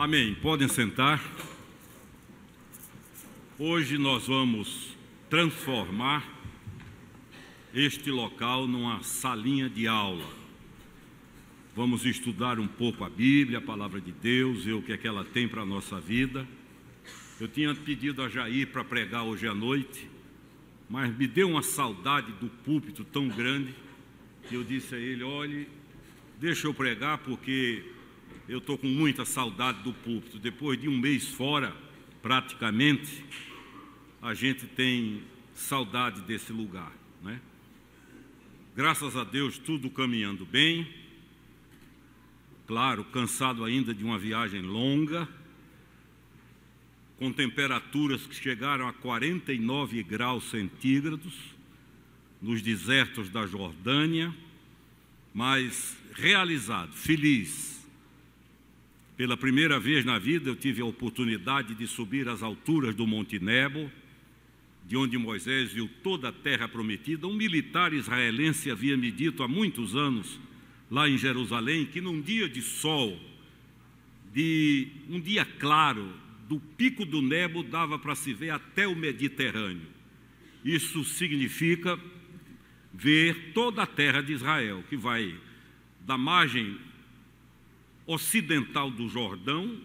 Amém. Podem sentar. Hoje nós vamos transformar este local numa salinha de aula. Vamos estudar um pouco a Bíblia, a Palavra de Deus, ver o que é que ela tem para a nossa vida. Eu tinha pedido a Jair para pregar hoje à noite, mas me deu uma saudade do púlpito tão grande que eu disse a ele: olhe, deixa eu pregar porque eu estou com muita saudade do púlpito. Depois de um mês fora, praticamente, a gente tem saudade desse lugar, né? Graças a Deus, tudo caminhando bem. Claro, cansado ainda de uma viagem longa, com temperaturas que chegaram a 49 graus centígrados nos desertos da Jordânia, mas realizado, feliz. Pela primeira vez na vida eu tive a oportunidade de subir às alturas do Monte Nebo, de onde Moisés viu toda a terra prometida. Um militar israelense havia me dito há muitos anos, lá em Jerusalém, que num dia de sol, um dia claro, do pico do Nebo dava para se ver até o Mediterrâneo. Isso significa ver toda a terra de Israel, que vai da margem ocidental do Jordão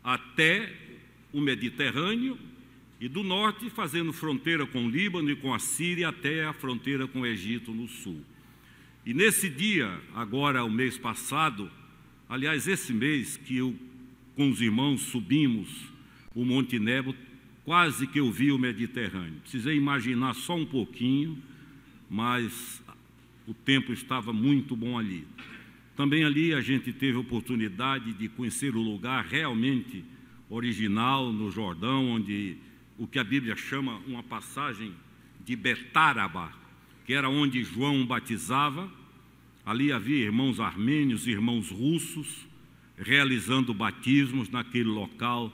até o Mediterrâneo, e do norte fazendo fronteira com o Líbano e com a Síria até a fronteira com o Egito no sul. E nesse dia, agora o mês passado, aliás esse mês que eu com os irmãos subimos o Monte Nebo, quase que eu vi o Mediterrâneo. Precisei imaginar só um pouquinho, mas o tempo estava muito bom ali. Também ali a gente teve a oportunidade de conhecer o lugar realmente original no Jordão, onde o que a Bíblia chama uma passagem de Betáraba, que era onde João batizava. Ali havia irmãos armênios, irmãos russos, realizando batismos naquele local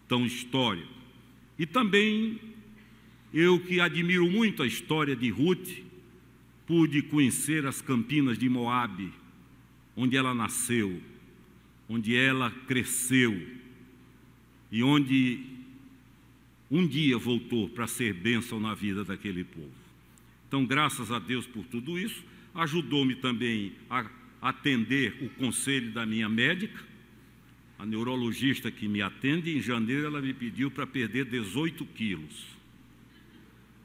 tão histórico. E também, eu que admiro muito a história de Ruth, pude conhecer as campinas de Moabe, onde ela nasceu, onde ela cresceu e onde um dia voltou para ser bênção na vida daquele povo. Então, graças a Deus por tudo isso. Ajudou-me também a atender o conselho da minha médica, a neurologista que me atende. Em janeiro ela me pediu para perder 18 quilos.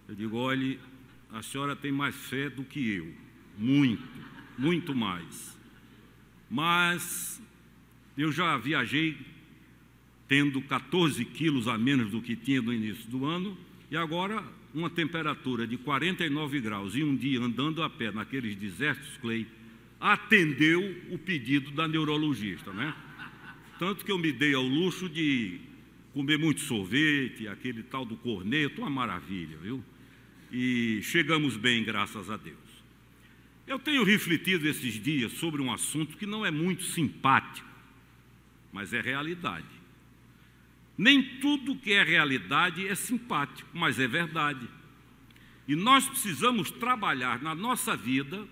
Eu digo: olhe, a senhora tem mais fé do que eu, muito mais. Mas eu já viajei tendo 14 quilos a menos do que tinha no início do ano, e agora uma temperatura de 49 graus e um dia andando a pé naqueles desertos, Clay, atendeu o pedido da neurologista, né? Tanto que eu me dei ao luxo de comer muito sorvete, aquele tal do corneto, uma maravilha, viu? E chegamos bem, graças a Deus. Eu tenho refletido esses dias sobre um assunto que não é muito simpático, mas é realidade. Nem tudo que é realidade é simpático, mas é verdade. E nós precisamos trabalhar na nossa vida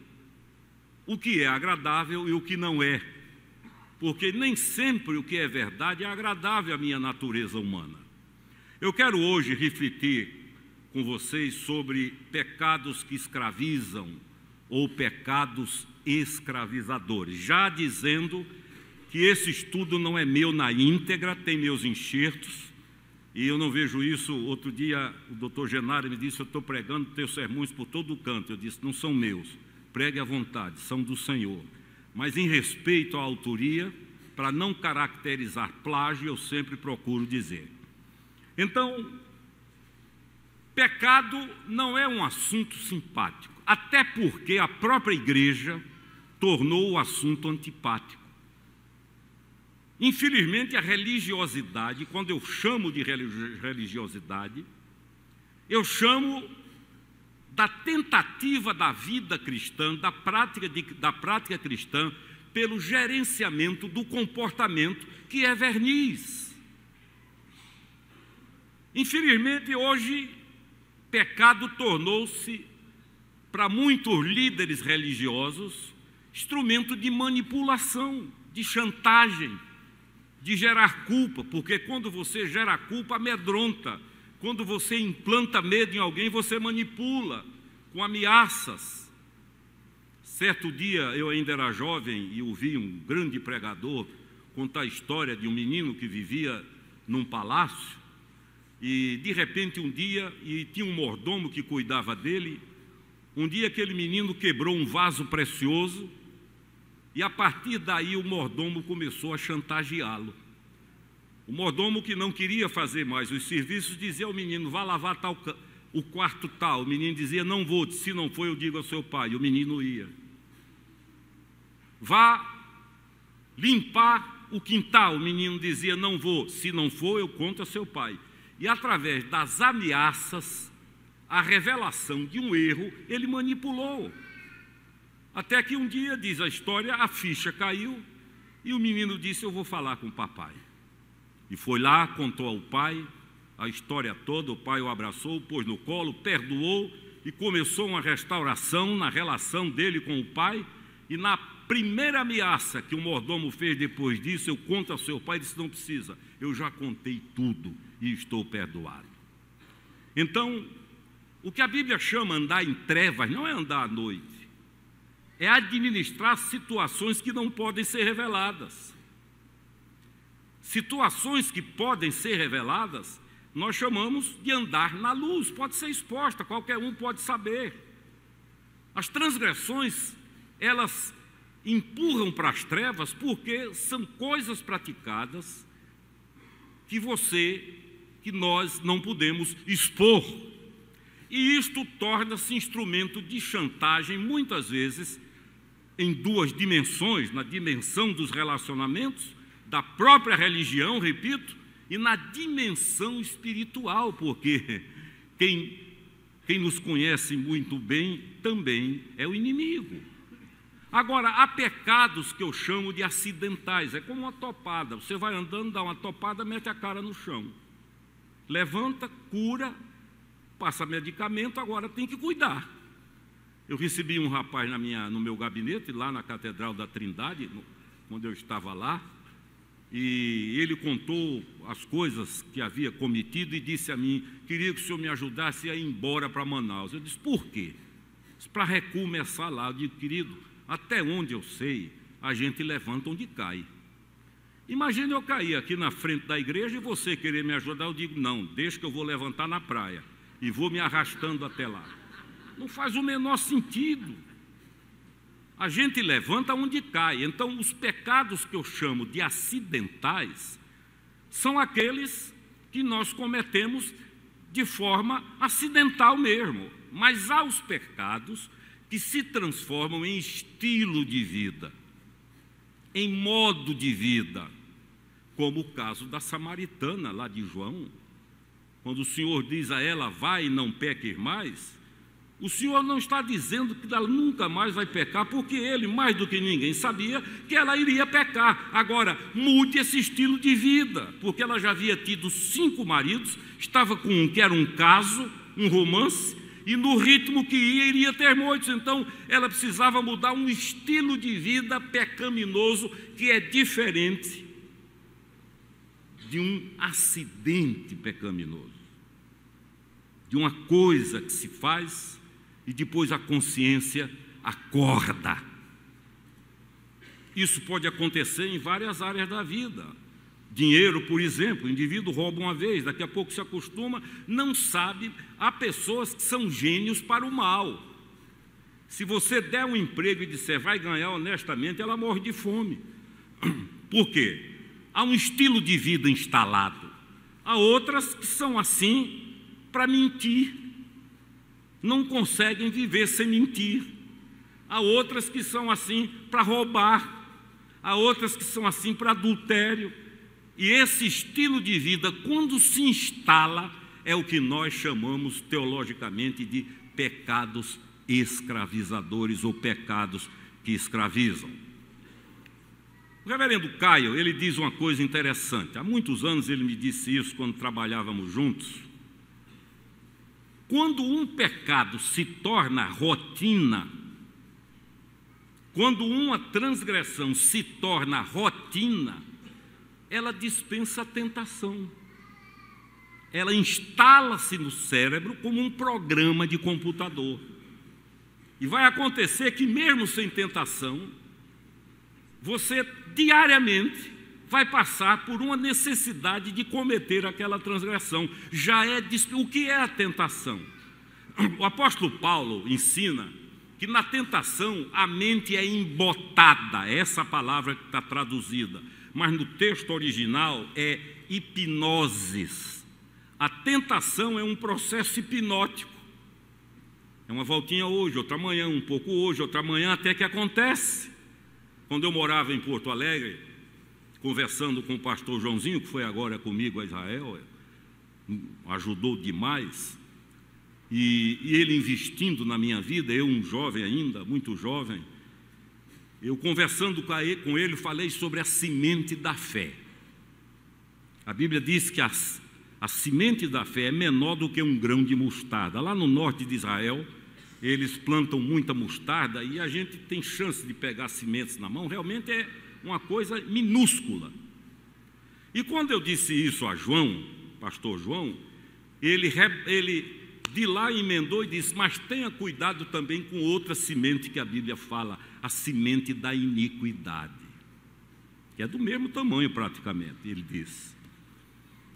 o que é agradável e o que não é, porque nem sempre o que é verdade é agradável à minha natureza humana. Eu quero hoje refletir com vocês sobre pecados que escravizam ou pecados escravizadores, já dizendo que esse estudo não é meu na íntegra, tem meus enxertos, e eu não vejo isso. Outro dia o doutor Genaro me disse: eu estou pregando teus sermões por todo o canto. Eu disse: não são meus, pregue à vontade, são do Senhor. Mas em respeito à autoria, para não caracterizar plágio, eu sempre procuro dizer. Então, pecado não é um assunto simpático, até porque a própria igreja tornou o assunto antipático. Infelizmente, a religiosidade, quando eu chamo de religiosidade, eu chamo da tentativa da vida cristã, da prática cristã, pelo gerenciamento do comportamento, que é verniz. Infelizmente, hoje, pecado tornou-se, para muitos líderes religiosos, instrumento de manipulação, de chantagem, de gerar culpa, porque quando você gera culpa, amedronta. Quando você implanta medo em alguém, você manipula com ameaças. Certo dia, eu ainda era jovem e ouvi um grande pregador contar a história de um menino que vivia num palácio e, de repente, um dia, e tinha um mordomo que cuidava dele, um dia aquele menino quebrou um vaso precioso e, a partir daí, o mordomo começou a chantageá-lo. O mordomo, que não queria fazer mais os serviços, dizia ao menino: vá lavar o quarto tal. O menino dizia: não vou, se não for eu digo ao seu pai. O menino ia. Vá limpar o quintal. O menino dizia: não vou, se não for eu conto a seu pai. E através das ameaças, a revelação de um erro, ele manipulou. Até que um dia, diz a história, a ficha caiu e o menino disse: eu vou falar com o papai. E foi lá, contou ao pai a história toda. O pai o abraçou, o pôs no colo, perdoou e começou uma restauração na relação dele com o pai. E na primeira ameaça que o mordomo fez depois disso: eu conto ao seu pai. Ele disse: não precisa, eu já contei tudo e estou perdoado. Então, o que a Bíblia chama andar em trevas não é andar à noite, é administrar situações que não podem ser reveladas. Situações que podem ser reveladas, nós chamamos de andar na luz, pode ser exposta, qualquer um pode saber. As transgressões, elas empurram para as trevas porque são coisas praticadas que nós não podemos expor. E isto torna-se instrumento de chantagem, muitas vezes, em duas dimensões: na dimensão dos relacionamentos, da própria religião, repito, e na dimensão espiritual, porque quem nos conhece muito bem também é o inimigo. Agora, há pecados que eu chamo de acidentais, é como uma topada. Você vai andando, dá uma topada, mete a cara no chão. Levanta, cura, passa medicamento, agora tem que cuidar. Eu recebi um rapaz no meu gabinete, lá na Catedral da Trindade, quando eu estava lá, e ele contou as coisas que havia cometido e disse a mim: queria que o senhor me ajudasse a ir embora para Manaus. Eu disse: por quê? Para recomeçar lá. Eu digo: querido, até onde eu sei, a gente levanta onde cai. Imagine eu cair aqui na frente da igreja e você querer me ajudar. Eu digo: não, deixa que eu vou levantar na praia e vou me arrastando até lá. Não faz o menor sentido. A gente levanta onde cai. Então, os pecados que eu chamo de acidentais são aqueles que nós cometemos de forma acidental mesmo. Mas há os pecados que se transformam em estilo de vida, em modo de vida, como o caso da samaritana lá de João. Quando o Senhor diz a ela: vai e não peques mais, o Senhor não está dizendo que ela nunca mais vai pecar, porque Ele, mais do que ninguém, sabia que ela iria pecar. Agora, mude esse estilo de vida, porque ela já havia tido 5 maridos, estava com um que era um caso, um romance, e no ritmo que iria ter muitos. Então, ela precisava mudar um estilo de vida pecaminoso que é diferente de um acidente pecaminoso, de uma coisa que se faz e depois a consciência acorda. Isso pode acontecer em várias áreas da vida. Dinheiro, por exemplo, o indivíduo rouba uma vez, daqui a pouco se acostuma, não sabe. Há pessoas que são gênios para o mal. Se você der um emprego e disser vai ganhar honestamente, ela morre de fome. Por quê? Há um estilo de vida instalado. Há outras que são assim para mentir. Não conseguem viver sem mentir. Há outras que são assim para roubar. Há outras que são assim para adultério. E esse estilo de vida, quando se instala, é o que nós chamamos teologicamente de pecados escravizadores ou pecados que escravizam. O reverendo Caio, ele diz uma coisa interessante. Há muitos anos ele me disse isso quando trabalhávamos juntos. Quando um pecado se torna rotina, quando uma transgressão se torna rotina, ela dispensa a tentação. Ela instala-se no cérebro como um programa de computador. E vai acontecer que, mesmo sem tentação, você diariamente vai passar por uma necessidade de cometer aquela transgressão. O que é a tentação? O apóstolo Paulo ensina que na tentação a mente é embotada, essa palavra que está traduzida, mas no texto original é hipnoses. A tentação é um processo hipnótico. É uma voltinha hoje, outra amanhã, um pouco hoje, outra amanhã, até que acontece. Quando eu morava em Porto Alegre, conversando com o pastor Joãozinho, que foi agora comigo a Israel, ajudou demais, e ele investindo na minha vida, eu um jovem ainda, muito jovem, eu conversando com ele, falei sobre a semente da fé. A Bíblia diz que a semente da fé é menor do que um grão de mostarda. Lá no norte de Israel, eles plantam muita mostarda e a gente tem chance de pegar sementes na mão, realmente é uma coisa minúscula. E quando eu disse isso a João, pastor João, ele de lá emendou e disse, mas tenha cuidado também com outra semente que a Bíblia fala, a semente da iniquidade, que é do mesmo tamanho praticamente, ele disse.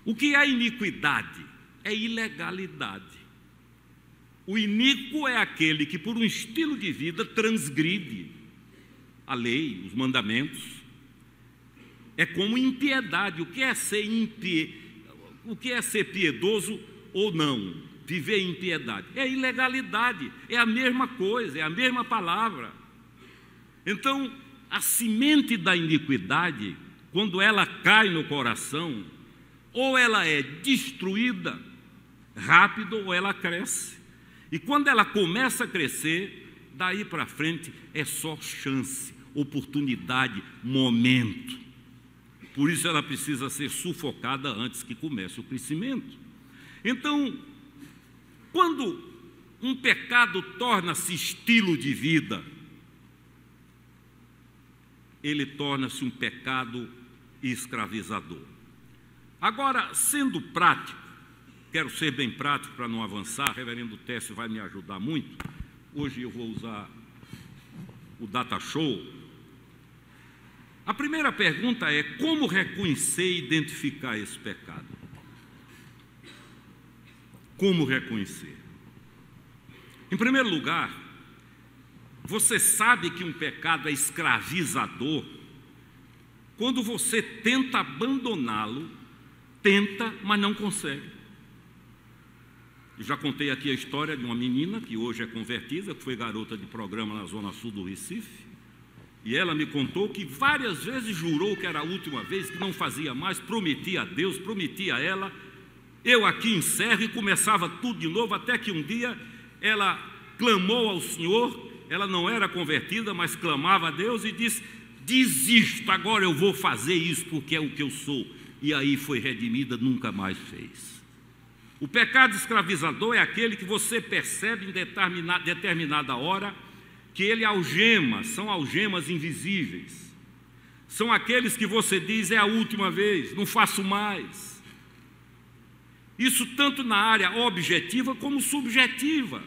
O que é iniquidade? É ilegalidade. O iníquo é aquele que, por um estilo de vida, transgride a lei, os mandamentos. É como impiedade. O que é ser piedoso ou não? Viver em impiedade. É ilegalidade. É a mesma coisa, é a mesma palavra. Então, a semente da iniquidade, quando ela cai no coração, ou ela é destruída rápido, ou ela cresce. E quando ela começa a crescer, daí para frente é só chance, oportunidade, momento. Por isso ela precisa ser sufocada antes que comece o crescimento. Então, quando um pecado torna-se estilo de vida, ele torna-se um pecado escravizador. Agora, sendo prático, quero ser bem prático para não avançar, o reverendo Técio vai me ajudar muito. Hoje eu vou usar o Data Show. A primeira pergunta é, como reconhecer e identificar esse pecado? Como reconhecer? Em primeiro lugar, você sabe que um pecado é escravizador quando você tenta abandoná-lo, tenta, mas não consegue. Eu já contei aqui a história de uma menina que hoje é convertida, que foi garota de programa na Zona Sul do Recife, e ela me contou que várias vezes jurou que era a última vez, que não fazia mais, prometia a Deus, prometia a ela. Eu aqui encerro e começava tudo de novo, até que um dia ela clamou ao Senhor, ela não era convertida, mas clamava a Deus e disse, desisto, agora eu vou fazer isso porque é o que eu sou. E aí foi redimida, nunca mais fez. O pecado escravizador é aquele que você percebe em determinada hora que ele algema, são algemas invisíveis. São aqueles que você diz, é a última vez, não faço mais. Isso tanto na área objetiva como subjetiva.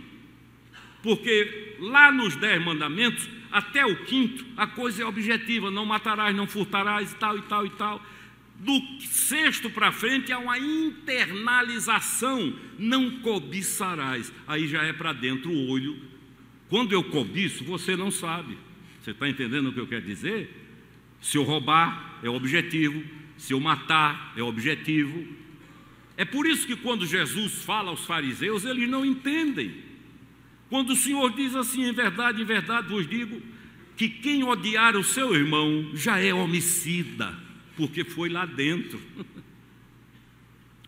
Porque lá nos 10 mandamentos, até o 5º, a coisa é objetiva, não matarás, não furtarás e tal, e tal, e tal. Do 6º para frente há uma internalização, não cobiçarás. Aí já é para dentro o olho. Quando eu cobiço, você não sabe. Você está entendendo o que eu quero dizer? Se eu roubar, é objetivo. Se eu matar, é objetivo. É por isso que quando Jesus fala aos fariseus, eles não entendem. Quando o Senhor diz assim, em verdade vos digo, que quem odiar o seu irmão já é homicida, porque foi lá dentro.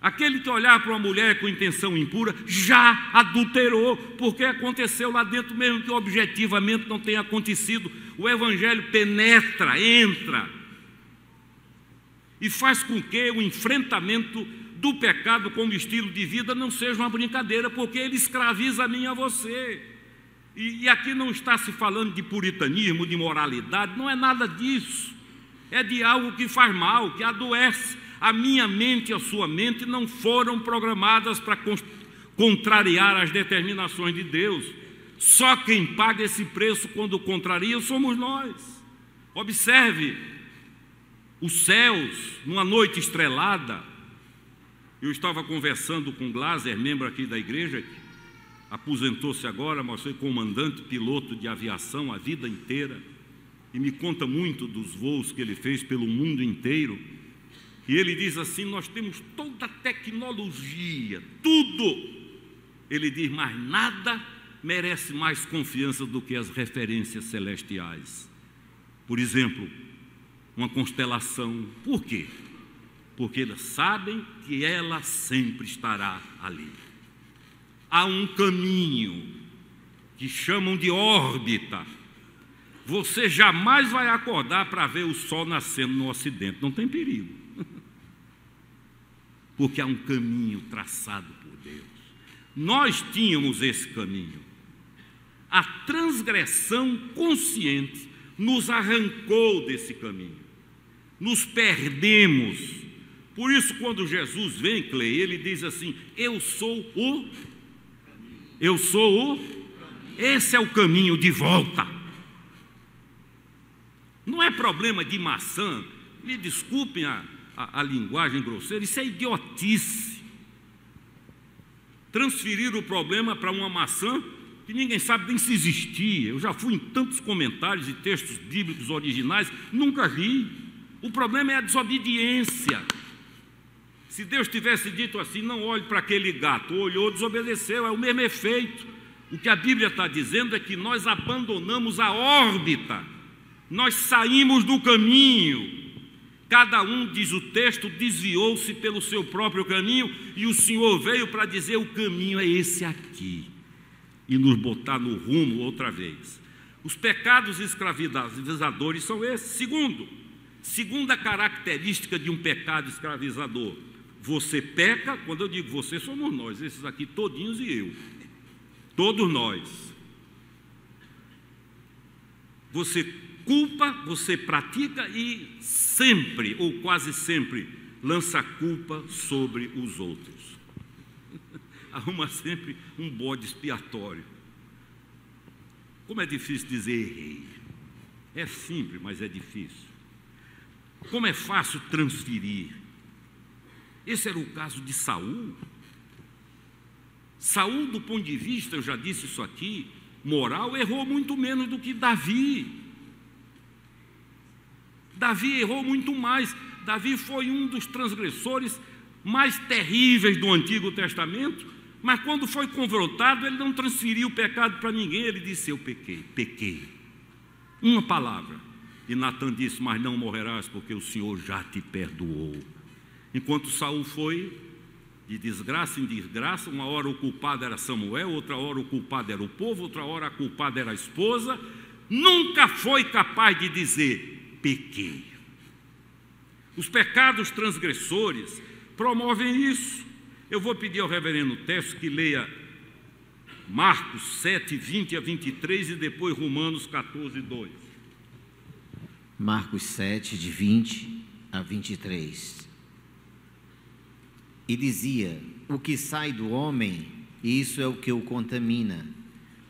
Aquele que olhar para uma mulher com intenção impura, já adulterou, porque aconteceu lá dentro, mesmo que objetivamente não tenha acontecido. O Evangelho penetra, entra, e faz com que o enfrentamento do pecado como estilo de vida não seja uma brincadeira, porque ele escraviza a mim e a você. E aqui não está se falando de puritanismo, de moralidade, não é nada disso. é de algo que faz mal, que adoece. A minha mente e a sua mente não foram programadas para contrariar as determinações de Deus. Só quem paga esse preço quando contraria somos nós. Observe os céus numa noite estrelada. Eu estava conversando com Glaser, membro aqui da igreja, aposentou-se agora, mas foi comandante, piloto de aviação a vida inteira, e me conta muito dos voos que ele fez pelo mundo inteiro. E ele diz assim: nós temos toda a tecnologia, tudo. Ele diz, mas nada merece mais confiança do que as referências celestiais. Por exemplo, uma constelação. Por quê? Porque eles sabem que ela sempre estará ali. Há um caminho que chamam de órbita. Você jamais vai acordar para ver o sol nascendo no ocidente, não tem perigo. Porque há um caminho traçado por Deus. Nós tínhamos esse caminho. A transgressão consciente nos arrancou desse caminho. Nos perdemos. Por isso, quando Jesus vem, Clay, ele diz assim: eu sou o... Esse é o caminho de volta. Não é problema de maçã. Me desculpem a linguagem grosseira, isso é idiotice. Transferir o problema para uma maçã que ninguém sabe nem se existia. Eu já fui em tantos comentários e textos bíblicos originais, nunca ri. O problema é a desobediência. Se Deus tivesse dito assim, não olhe para aquele gato, olhou, desobedeceu, é o mesmo efeito. O que a Bíblia está dizendo é que nós abandonamos a órbita, nós saímos do caminho. Cada um, diz o texto, desviou-se pelo seu próprio caminho, e o Senhor veio para dizer: o caminho é esse aqui, e nos botar no rumo outra vez. Os pecados escravizadores são esses. Segunda característica de um pecado escravizador: você peca. Quando eu digo você, somos nós, esses aqui todinhos e eu, todos nós. Você culpa, você pratica e sempre, ou quase sempre, lança a culpa sobre os outros. Arruma sempre um bode expiatório. Como é difícil dizer errei. É simples, mas é difícil. Como é fácil transferir. Esse era o caso de Saul. Saul, do ponto de vista, eu já disse isso aqui, moral, errou muito menos do que Davi. Davi errou muito mais. Davi foi um dos transgressores mais terríveis do Antigo Testamento, mas quando foi confrontado, ele não transferiu o pecado para ninguém. Ele disse: eu pequei. Uma palavra. E Natan disse: mas não morrerás, porque o Senhor já te perdoou. Enquanto Saul foi de desgraça em desgraça, uma hora o culpado era Samuel, outra hora o culpado era o povo, outra hora a culpada era a esposa, nunca foi capaz de dizer: pequei. Os pecados transgressores promovem isso. Eu vou pedir ao reverendo Técio que leia Marcos 7, 20 a 23 e depois Romanos 14, 2. Marcos 7, de 20 a 23. E dizia: o que sai do homem, isso é o que o contamina,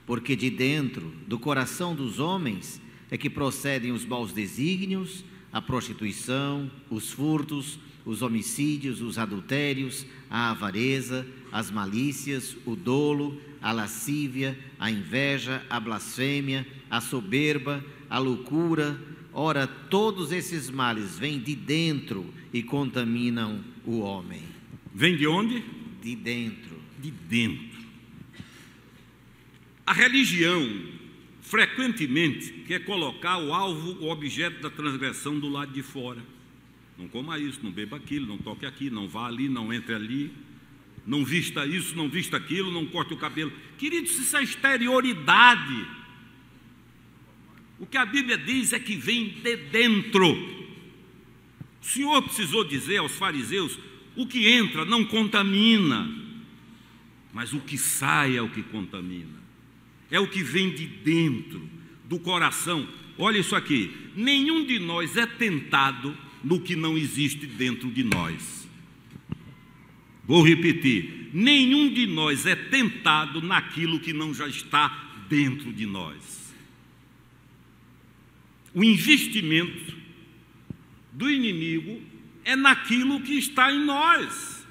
porque de dentro do coração dos homens é que procedem os maus desígnios, a prostituição, os furtos, os homicídios, os adultérios, a avareza, as malícias, o dolo, a lascívia, a inveja, a blasfêmia, a soberba, a loucura. Ora, todos esses males vêm de dentro e contaminam o homem. Vem de onde? De dentro. De dentro. A religião frequentemente quer colocar o alvo, o objeto da transgressão do lado de fora. Não coma isso, não beba aquilo, não toque aqui, não vá ali, não entre ali, não vista isso, não vista aquilo, não corte o cabelo. Queridos, isso é exterioridade. O que a Bíblia diz é que vem de dentro. O Senhor precisou dizer aos fariseus: o que entra não contamina, mas o que sai é o que contamina. É o que vem de dentro, do coração. olha isso aqui: nenhum de nós é tentado no que não existe dentro de nós. Vou repetir: nenhum de nós é tentado naquilo que não já está dentro de nós. O investimento do inimigo é naquilo que está em nós.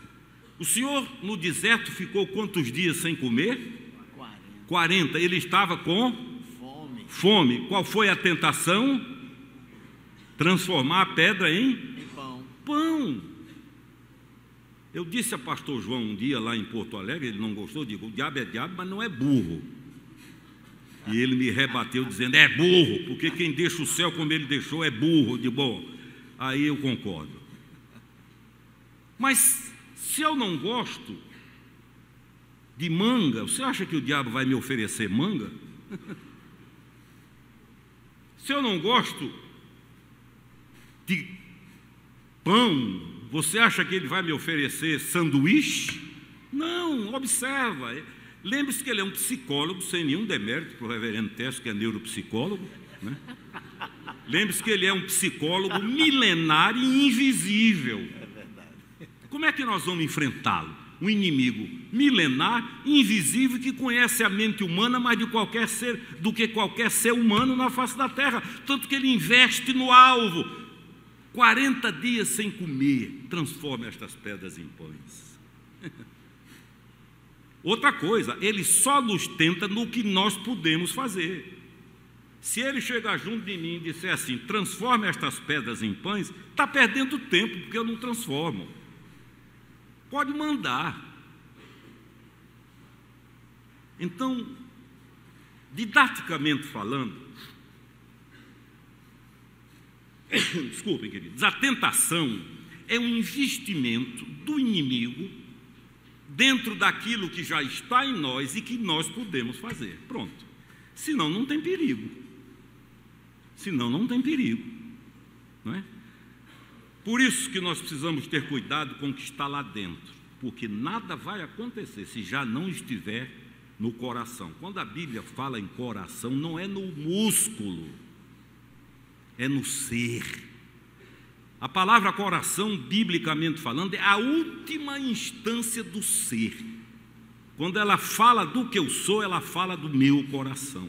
O Senhor no deserto ficou quantos dias sem comer? 40. Ele estava com fome. Qual foi a tentação? Transformar a pedra em pão. Eu disse a pastor João um dia lá em Porto Alegre, ele não gostou, digo: o diabo é diabo, mas não é burro. E ele me rebateu dizendo: é burro, porque quem deixa o céu como ele deixou é burro. De bom, aí eu concordo. Mas se eu não gosto de manga, você acha que o diabo vai me oferecer manga? Se eu não gosto de pão, você acha que ele vai me oferecer sanduíche? Não, observa. Lembre-se que ele é um psicólogo, sem nenhum demérito para o reverendo Tesso, que é neuropsicólogo, né? Lembre-se que ele é um psicólogo milenário e invisível. É verdade. Como é que nós vamos enfrentá-lo? Um inimigo milenar, invisível, que conhece a mente humana mais do que qualquer ser humano na face da terra. Tanto que ele investe no alvo. 40 dias sem comer, transforma estas pedras em pães. Outra coisa, ele só nos tenta no que nós podemos fazer. Se ele chegar junto de mim e disser assim: transforme estas pedras em pães, está perdendo tempo, porque eu não transformo. Pode mandar. Então, didaticamente falando, desculpem, queridos, a tentação é um investimento do inimigo dentro daquilo que já está em nós e que nós podemos fazer. Pronto. Senão não tem perigo. Senão não tem perigo. Não é? Por isso que nós precisamos ter cuidado com o que está lá dentro, porque nada vai acontecer se já não estiver no coração. Quando a Bíblia fala em coração, não é no músculo, é no ser. A palavra coração, biblicamente falando, é a última instância do ser. Quando ela fala do que eu sou, ela fala do meu coração.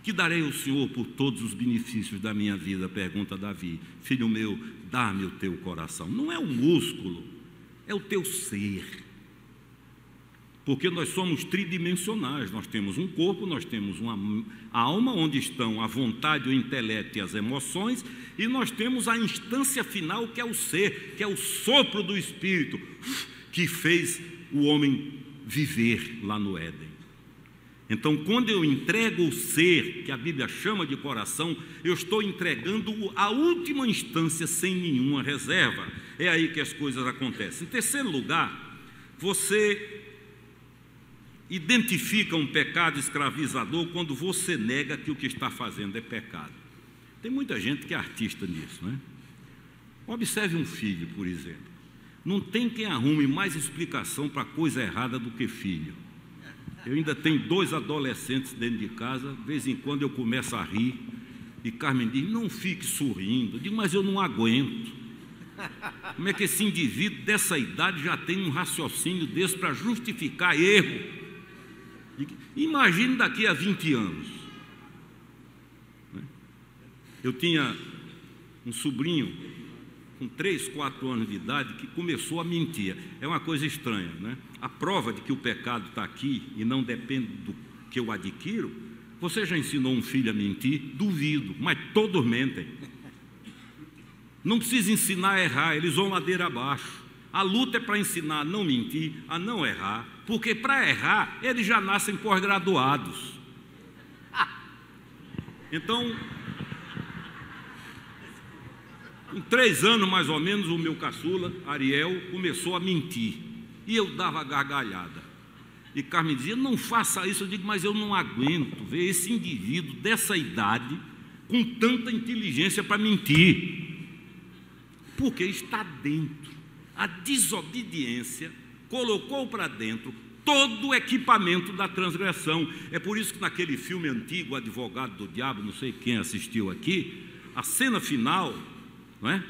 Que darei ao Senhor por todos os benefícios da minha vida? Pergunta Davi. Filho meu, dá-me o teu coração. Não é o músculo, é o teu ser. Porque nós somos tridimensionais. Nós temos um corpo, nós temos uma alma, onde estão a vontade, o intelecto e as emoções, e nós temos a instância final, que é o ser, que é o sopro do Espírito, que fez o homem viver lá no Éden. Então, quando eu entrego o ser, que a Bíblia chama de coração, eu estou entregando a última instância sem nenhuma reserva. É aí que as coisas acontecem. Em terceiro lugar, você identifica um pecado escravizador quando você nega que o que está fazendo é pecado. Tem muita gente que é artista nisso, não é? Observe um filho, por exemplo. Não tem quem arrume mais explicação para coisa errada do que filho. Eu ainda tenho 2 adolescentes dentro de casa, de vez em quando eu começo a rir, e Carmen diz: não fique sorrindo. Eu digo: mas eu não aguento. Como é que esse indivíduo dessa idade já tem um raciocínio desse para justificar erro? Imagine daqui a 20 anos. Eu tinha um sobrinho com 3, 4 anos de idade que começou a mentir. É uma coisa estranha, né? A prova de que o pecado está aqui e não depende do que eu adquiro. Você já ensinou um filho a mentir? Duvido, mas todos mentem. Não precisa ensinar a errar, eles vão ladeira abaixo. A luta é para ensinar a não mentir, a não errar, porque para errar eles já nascem pós-graduados. Então, com 3 anos mais ou menos, o meu caçula, Ariel, começou a mentir. E eu dava gargalhada. E Carmen dizia: não faça isso. Eu digo: mas eu não aguento ver esse indivíduo dessa idade com tanta inteligência para mentir. Porque está dentro. A desobediência colocou para dentro todo o equipamento da transgressão. É por isso que naquele filme antigo, O Advogado do Diabo, não sei quem assistiu aqui, a cena final, não é?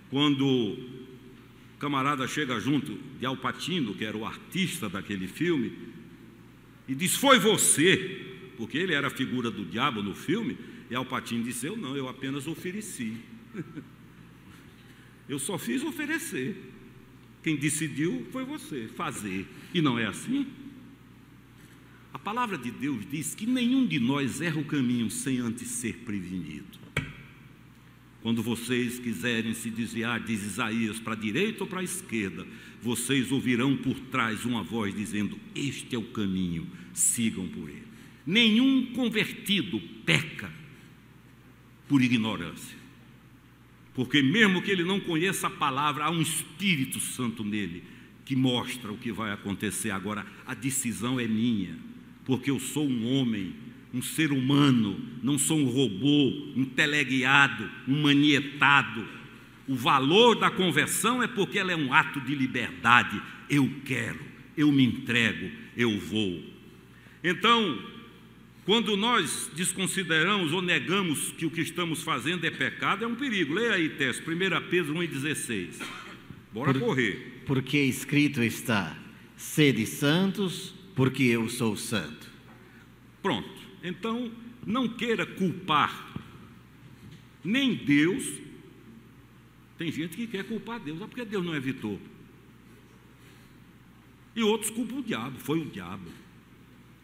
Quando o camarada chega junto de Al Pacino, que era o artista daquele filme, e diz: foi você, porque ele era a figura do diabo no filme, e Al Pacino disse: eu não, eu apenas ofereci. Eu só fiz oferecer. Quem decidiu foi você fazer. E não é assim? A palavra de Deus diz que nenhum de nós erra o caminho sem antes ser prevenido. Quando vocês quiserem se desviar, diz Isaías, para a direita ou para a esquerda, vocês ouvirão por trás uma voz dizendo: este é o caminho, sigam por ele. Nenhum convertido peca por ignorância, porque mesmo que ele não conheça a palavra, há um Espírito Santo nele que mostra o que vai acontecer. Agora, a decisão é minha, porque eu sou um homem, um ser humano, não sou um robô, um teleguiado, um manietado. O valor da conversão é porque ela é um ato de liberdade. Eu quero, eu me entrego, eu vou. Então, quando nós desconsideramos ou negamos que o que estamos fazendo é pecado, é um perigo. Leia aí, Tess, 1 Pedro 1,16. Bora correr. Porque escrito está: sede santos, porque eu sou santo. Pronto. Então, não queira culpar nem Deus. Tem gente que quer culpar Deus, porque Deus não evitou. E outros culpam o diabo, foi o diabo.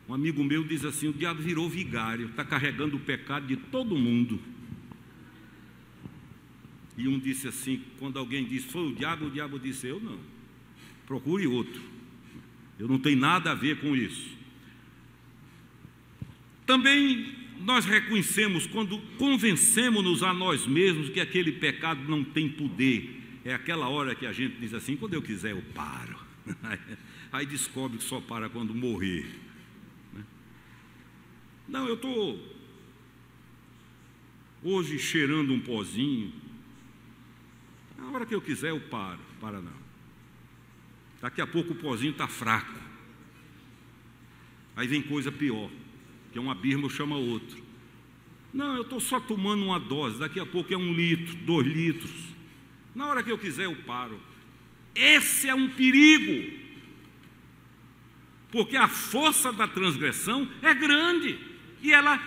Um amigo meu diz assim: o diabo virou vigário, está carregando o pecado de todo mundo. E um disse assim, quando alguém disse: foi o diabo disse: eu não, procure outro, eu não tenho nada a ver com isso. Também nós reconhecemos, quando convencemos-nos a nós mesmos que aquele pecado não tem poder, é aquela hora que a gente diz assim: quando eu quiser eu paro. Aí descobre que só para quando morrer. Não, eu estou hoje cheirando um pozinho, na hora que eu quiser eu paro. Para não. Daqui a pouco o pozinho está fraco. Aí vem coisa pior, que é uma birma chama outro. Não, eu estou só tomando uma dose, daqui a pouco é 1 litro, 2 litros. Na hora que eu quiser eu paro. Esse é um perigo, porque a força da transgressão é grande e ela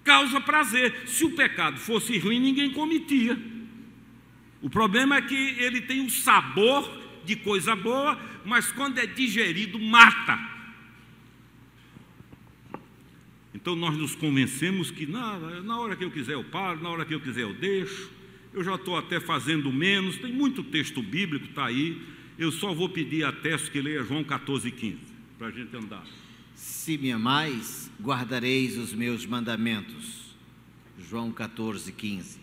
causa prazer. Se o pecado fosse ruim, ninguém cometia. O problema é que ele tem o sabor de coisa boa, mas quando é digerido, mata. Então nós nos convencemos que na hora que eu quiser eu paro, na hora que eu quiser eu deixo, eu já estou até fazendo menos. Tem muito texto bíblico, está aí. Eu só vou pedir a Tess que leia João 14,15, para a gente andar. Se me amais, guardareis os meus mandamentos. João 14,15.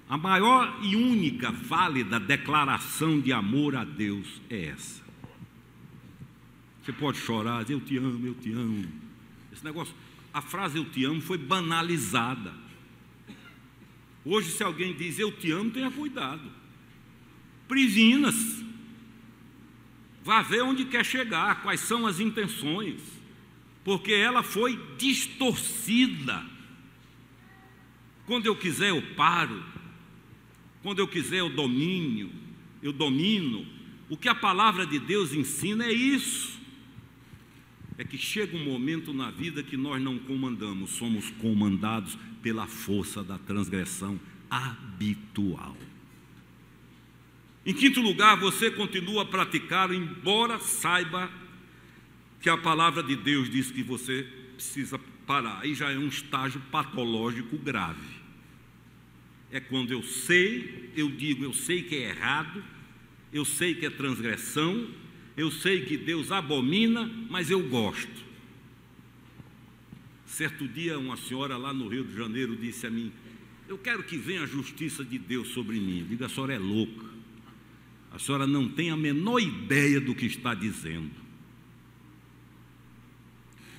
A maior e única válida declaração de amor a Deus é essa. Você pode chorar, dizer: eu te amo, eu te amo. Esse negócio, a frase eu te amo foi banalizada. Hoje, se alguém diz eu te amo, tenha cuidado. Previna-se. Vá ver onde quer chegar, quais são as intenções, porque ela foi distorcida. Quando eu quiser eu paro, quando eu quiser eu domino. O que a palavra de Deus ensina é isso. É que chega um momento na vida que nós não comandamos, somos comandados pela força da transgressão habitual. Em quinto lugar, você continua a praticar, embora saiba que a palavra de Deus diz que você precisa parar. Aí já é um estágio patológico grave. É quando eu digo, eu sei que é errado, eu sei que é transgressão, eu sei que Deus abomina, mas eu gosto. Certo dia, uma senhora lá no Rio de Janeiro disse a mim: eu quero que venha a justiça de Deus sobre mim. Eu digo: a senhora é louca. A senhora não tem a menor ideia do que está dizendo.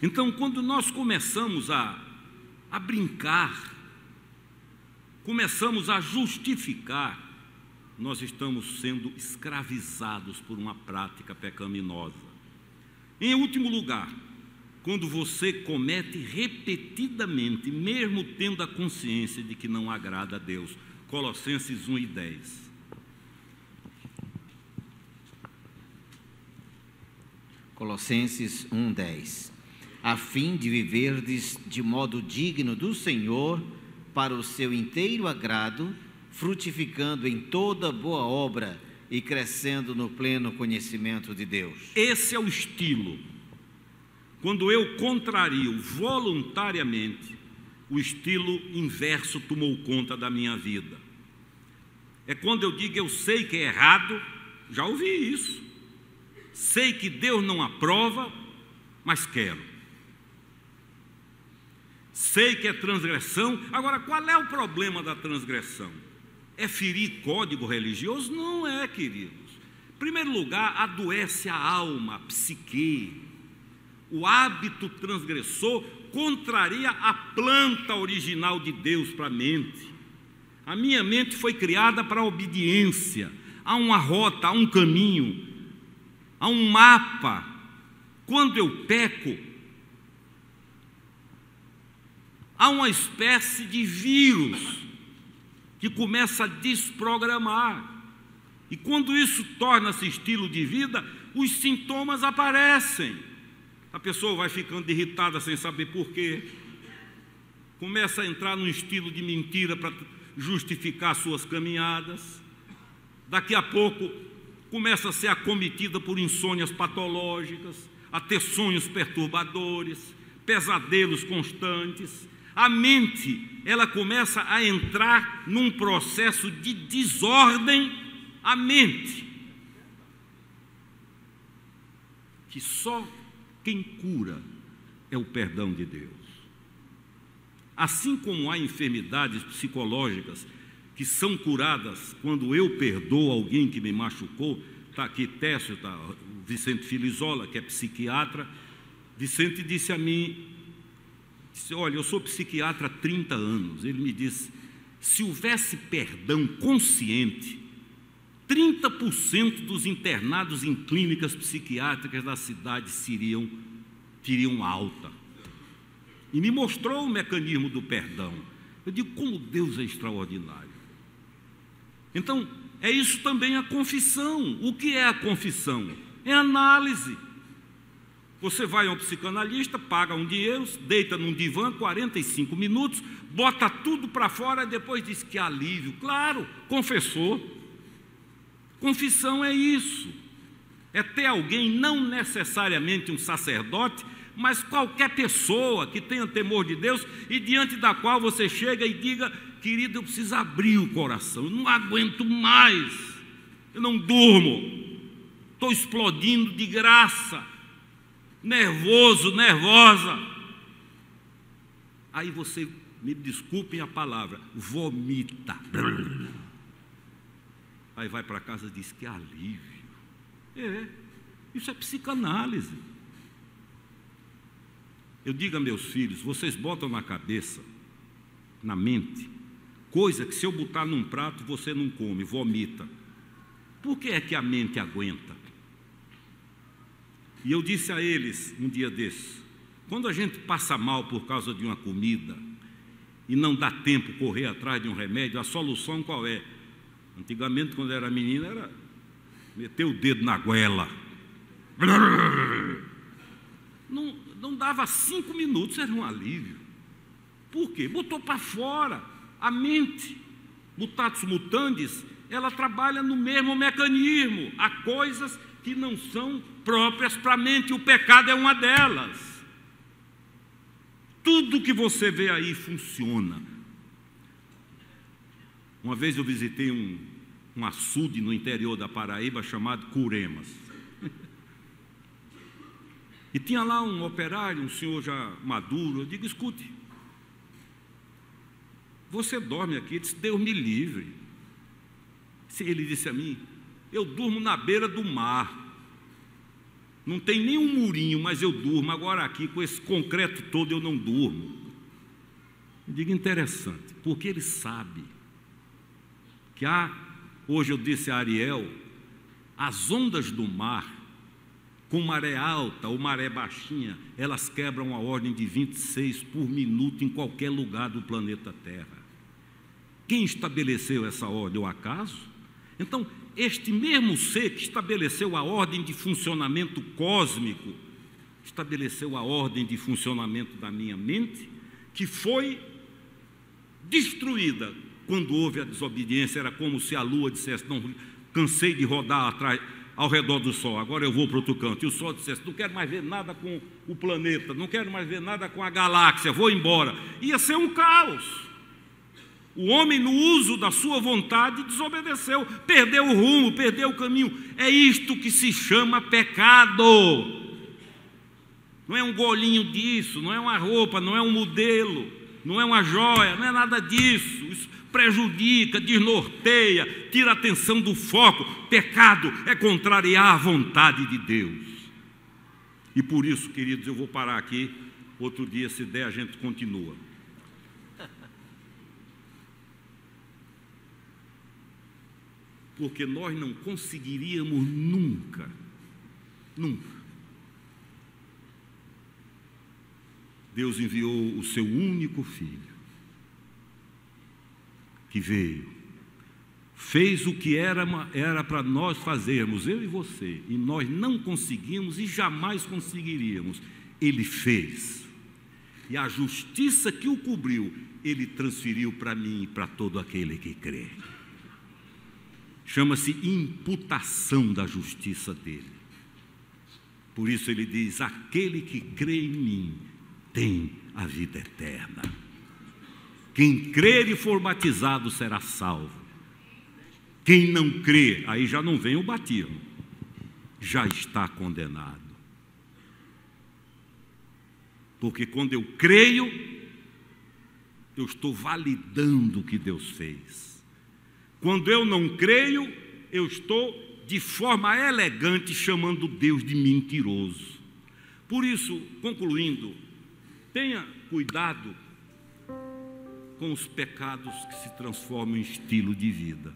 Então, quando nós começamos a brincar, começamos a justificar, nós estamos sendo escravizados por uma prática pecaminosa. Em último lugar, quando você comete repetidamente, mesmo tendo a consciência de que não agrada a Deus. Colossenses 1:10. Colossenses 1:10. A fim de viverdes de modo digno do Senhor, para o seu inteiro agrado, frutificando em toda boa obra e crescendo no pleno conhecimento de Deus. Esse é o estilo. Quando eu contrario voluntariamente, o estilo inverso tomou conta da minha vida. É quando eu digo, eu sei que é errado, já ouvi isso. Sei que Deus não aprova, mas quero. Sei que é transgressão. Agora, qual é o problema da transgressão? É ferir código religioso? Não é, queridos. Em primeiro lugar, adoece a alma, a psique. O hábito transgressor contraria a planta original de Deus para a mente. A minha mente foi criada para a obediência. Há uma rota, há um caminho, há um mapa. Quando eu peco, há uma espécie de vírus que começa a desprogramar. E quando isso torna-se estilo de vida, os sintomas aparecem. A pessoa vai ficando irritada sem saber por quê. Começa a entrar num estilo de mentira para justificar suas caminhadas. Daqui a pouco começa a ser acometida por insônias patológicas, a ter sonhos perturbadores, pesadelos constantes. A mente, ela começa a entrar num processo de desordem. A mente, que só quem cura é o perdão de Deus. Assim como há enfermidades psicológicas que são curadas quando eu perdoo alguém que me machucou, está aqui Técio, está o Vicente Filizola, que é psiquiatra. Vicente disse a mim, olha, eu sou psiquiatra há 30 anos. Ele me disse, se houvesse perdão consciente, 30% dos internados em clínicas psiquiátricas da cidade teriam alta. E me mostrou o mecanismo do perdão. Eu digo, como Deus é extraordinário. Então, é isso também a confissão. O que é a confissão? É análise. Você vai a um psicanalista, paga um dinheiro, deita num divã, 45 minutos, bota tudo para fora e depois diz que alívio. Claro, confessou. Confissão é isso. É ter alguém, não necessariamente um sacerdote, mas qualquer pessoa que tenha temor de Deus e diante da qual você chega e diga, querido, eu preciso abrir o coração, eu não aguento mais, eu não durmo, estou explodindo de graça, nervoso, nervosa. Aí você, me desculpem a palavra, vomita. Aí vai para casa e diz que alívio. Isso é psicanálise. Eu digo a meus filhos, vocês botam na cabeça, na mente, coisa que se eu botar num prato você não come, vomita. Por que é que a mente aguenta? E eu disse a eles um dia desses, quando a gente passa mal por causa de uma comida e não dá tempo correr atrás de um remédio, a solução qual é? Antigamente, quando era menina, era meter o dedo na goela. Não dava 5 minutos, era um alívio. Por quê? Botou para fora. A mente, mutatis mutandis, ela trabalha no mesmo mecanismo. Há coisas que não são próprias para a mente, o pecado é uma delas. Tudo que você vê aí funciona. Uma vez eu visitei um açude no interior da Paraíba chamado Curemas. E tinha lá um operário, um senhor já maduro. Eu digo, escute, você dorme aqui? Ele disse, Deus me livre. Ele disse a mim, eu durmo na beira do mar. Não tem nem um murinho, mas eu durmo. Agora aqui, com esse concreto todo, eu não durmo. Eu digo, interessante, porque ele sabe que hoje eu disse a Ariel, as ondas do mar com maré alta ou maré baixinha, elas quebram a ordem de 26 por minuto em qualquer lugar do planeta Terra. Quem estabeleceu essa ordem? O acaso? Então, este mesmo ser que estabeleceu a ordem de funcionamento cósmico, estabeleceu a ordem de funcionamento da minha mente, que foi destruída quando houve a desobediência. Era como se a lua dissesse: não, cansei de rodar atrás, ao redor do Sol, agora eu vou para outro canto. E o Sol dissesse: não quero mais ver nada com o planeta, não quero mais ver nada com a galáxia, vou embora. Ia ser um caos. O homem, no uso da sua vontade, desobedeceu, perdeu o rumo, perdeu o caminho. É isto que se chama pecado. Não é um golinho disso, não é uma roupa, não é um modelo, não é uma joia, não é nada disso. Isso prejudica, desnorteia, tira a atenção do foco. Pecado é contrariar a vontade de Deus. E por isso, queridos, eu vou parar aqui. Outro dia, se der, a gente continua. Porque nós não conseguiríamos nunca, Deus enviou o seu único filho, que veio, fez o que era para nós fazermos, eu e você, e nós não conseguimos e jamais conseguiríamos. Ele fez, e a justiça que o cobriu, Ele transferiu para mim e para todo aquele que crê. Chama-se imputação da justiça dele. Por isso ele diz: aquele que crê em mim tem a vida eterna. Quem crer e for batizado será salvo. Quem não crê, aí já não vem o batismo, já está condenado. Porque quando eu creio, eu estou validando o que Deus fez. Quando eu não creio, eu estou de forma elegante chamando Deus de mentiroso. Por isso, concluindo, tenha cuidado com os pecados que se transformam em estilo de vida.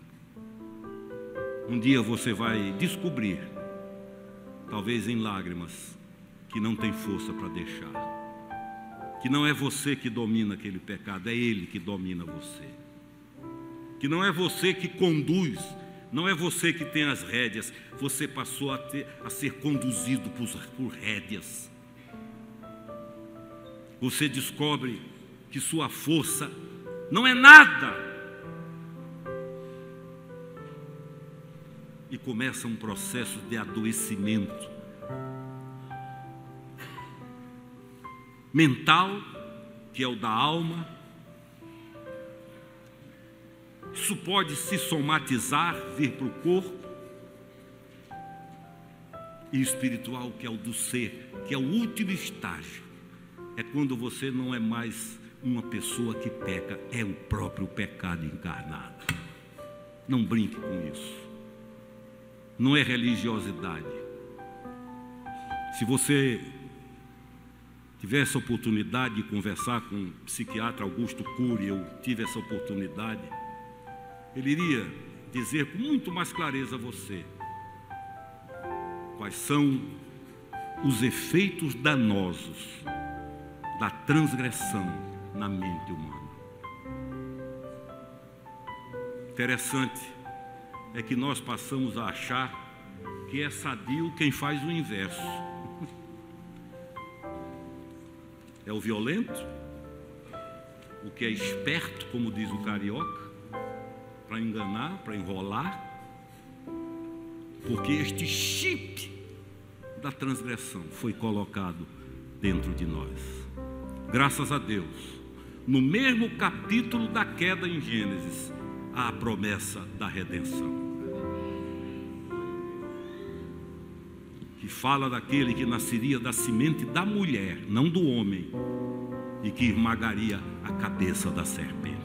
Um dia você vai descobrir, talvez em lágrimas, que não tem força para deixar. Que não é você que domina aquele pecado, é Ele que domina você. Que não é você que conduz, não é você que tem as rédeas, você passou a ser conduzido por rédeas. Você descobre que sua força não é nada. E começa um processo de adoecimento mental, que é o da alma. Isso pode se somatizar, vir para o corpo. E espiritual, que é o do ser, que é o último estágio. É quando você não é mais uma pessoa que peca, é o próprio pecado encarnado. Não brinque com isso. Não é religiosidade. Se você tiver essa oportunidade de conversar com o psiquiatra Augusto Cury, eu tive essa oportunidade, ele iria dizer com muito mais clareza a você quais são os efeitos danosos da transgressão na mente humana. Interessante é que nós passamos a achar que é sadio quem faz o inverso. É o violento, o que é esperto, como diz o carioca, para enganar, para enrolar, porque este chip da transgressão foi colocado dentro de nós. Graças a Deus, no mesmo capítulo da queda em Gênesis, há a promessa da redenção, que fala daquele que nasceria da semente da mulher, não do homem, e que esmagaria a cabeça da serpente.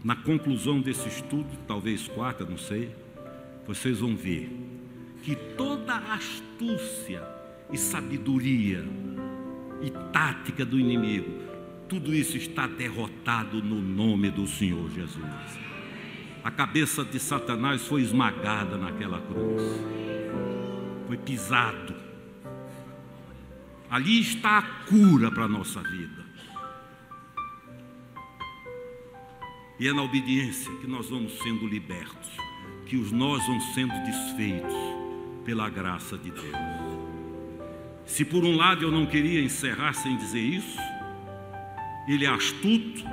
Na conclusão desse estudo, talvez quarta, não sei, vocês vão ver que toda a astúcia e sabedoria e tática do inimigo, tudo isso está derrotado no nome do Senhor Jesus. A cabeça de Satanás foi esmagada naquela cruz, foi pisado, Ali está a cura para a nossa vida. E é na obediência que nós vamos sendo libertos, que os nós vão sendo desfeitos pela graça de Deus. Se por um lado eu não queria encerrar sem dizer isso, ele é astuto,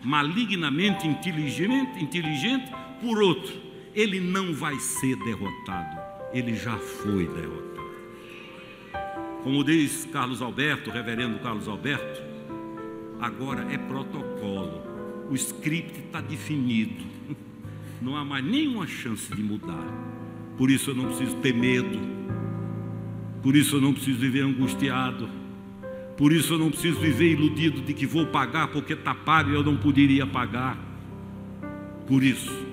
malignamente inteligente, por outro, ele não vai ser derrotado, ele já foi derrotado. Como diz Carlos Alberto, reverendo Carlos Alberto, agora é protocolo, o script está definido, não há mais nenhuma chance de mudar. Por isso eu não preciso ter medo, por isso eu não preciso viver angustiado, por isso eu não preciso viver iludido de que vou pagar porque está pago e eu não poderia pagar. Por isso,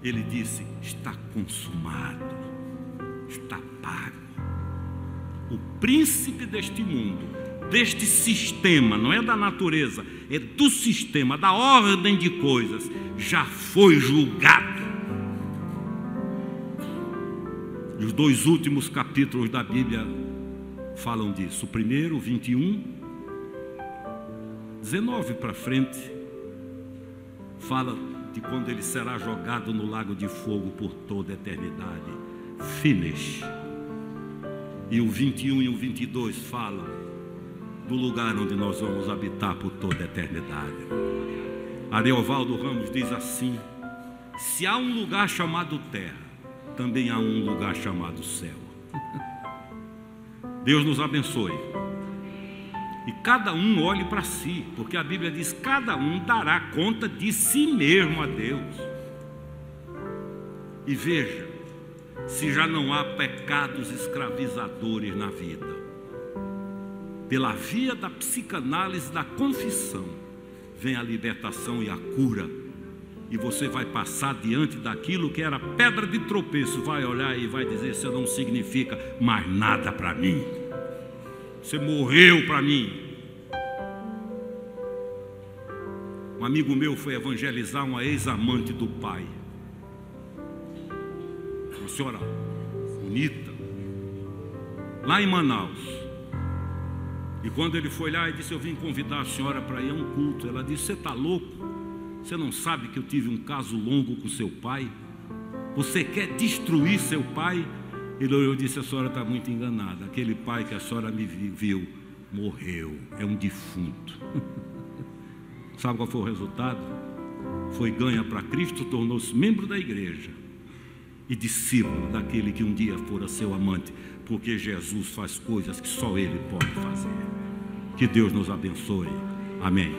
ele disse, está consumado, está pago. O príncipe deste mundo, deste sistema, não é da natureza, é do sistema, da ordem de coisas, já foi julgado. E os 2 últimos capítulos da Bíblia falam disso. O primeiro, 21, 19 para frente, fala de quando ele será jogado no lago de fogo por toda a eternidade. Finish. E o 21 e o 22 falam do lugar onde nós vamos habitar por toda a eternidade. Ariovaldo Ramos diz assim: se há um lugar chamado terra, também há um lugar chamado céu. Deus nos abençoe. E cada um olhe para si, porque a Bíblia diz: cada um dará conta de si mesmo a Deus. E veja se já não há pecados escravizadores na vida. Pela via da psicanálise, da confissão, vem a libertação e a cura. E você vai passar diante daquilo que era pedra de tropeço, vai olhar e vai dizer: isso não significa mais nada para mim. Você morreu para mim. Um amigo meu foi evangelizar uma ex-amante do pai. Uma senhora bonita, lá em Manaus. E quando ele foi lá, ele disse: eu vim convidar a senhora para ir a um culto. Ela disse: você está louco? Você não sabe que eu tive um caso longo com seu pai? Você quer destruir seu pai? Ele olhou e disse: a senhora está muito enganada. Aquele pai que a senhora me viu morreu, é um defunto. Sabe qual foi o resultado? Foi ganha para Cristo, tornou-se membro da igreja e discípulo daquele que um dia fora seu amante, porque Jesus faz coisas que só Ele pode fazer. Que Deus nos abençoe. Amém.